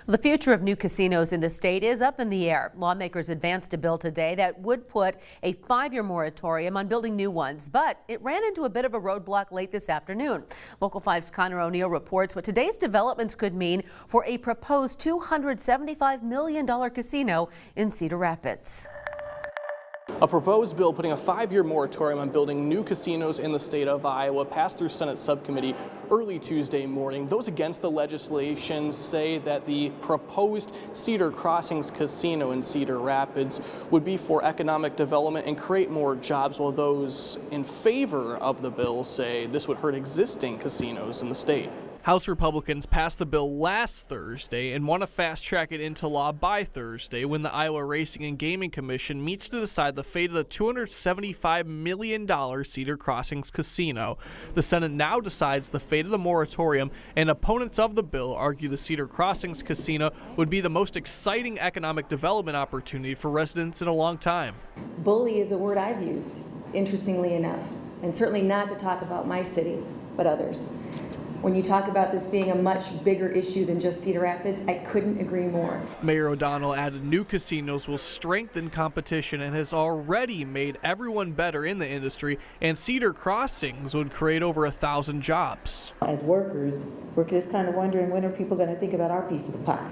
The future of new casinos in the state is up in the air. Lawmakers advanced a bill today that would put a 5-year moratorium on building new ones, but it ran into a bit of a roadblock late this afternoon. Local 5's Connor O'Neill reports what today's developments could mean for a proposed $275 million casino in Cedar Rapids. A proposed bill putting a 5-year moratorium on building new casinos in the state of Iowa passed through Senate subcommittee early Tuesday morning. Those against the legislation say that the proposed Cedar Crossings Casino in Cedar Rapids would be for economic development and create more jobs, while those in favor of the bill say this would hurt existing casinos in the state. House Republicans passed the bill last Thursday and want to fast-track it into law by Thursday when the Iowa Racing and Gaming Commission meets to decide the fate of the $275 million Cedar Crossings Casino. The Senate now decides the fate of the moratorium, and opponents of the bill argue the Cedar Crossings Casino would be the most exciting economic development opportunity for residents in a long time. Bully is a word I've used, interestingly enough, and certainly not to talk about my city, but others. When you talk about this being a much bigger issue than just Cedar Rapids, I couldn't agree more. Mayor O'Donnell added new casinos will strengthen competition and has already made everyone better in the industry, and Cedar Crossings would create over 1,000 jobs. As workers, we're just kind of wondering, when are people going to think about our piece of the pie?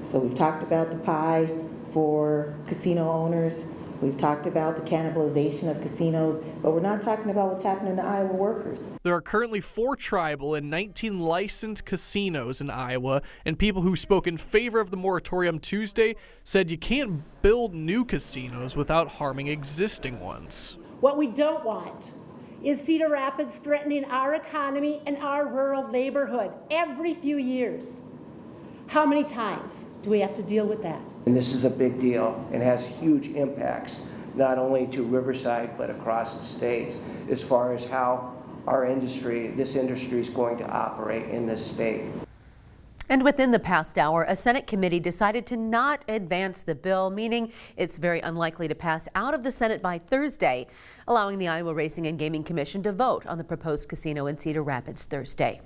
So we've talked about the pie for casino owners. We've talked about the cannibalization of casinos, but we're not talking about what's happening to Iowa workers. There are currently 4 tribal and 19 licensed casinos in Iowa, and people who spoke in favor of the moratorium Tuesday said you can't build new casinos without harming existing ones. What we don't want is Cedar Rapids threatening our economy and our rural neighborhood every few years. How many times do we have to deal with that? And this is a big deal and has huge impacts, not only to Riverside, but across the states, as far as how this industry is going to operate in this state. And within the past hour, a Senate committee decided to not advance the bill, meaning it's very unlikely to pass out of the Senate by Thursday, allowing the Iowa Racing and Gaming Commission to vote on the proposed casino in Cedar Rapids Thursday.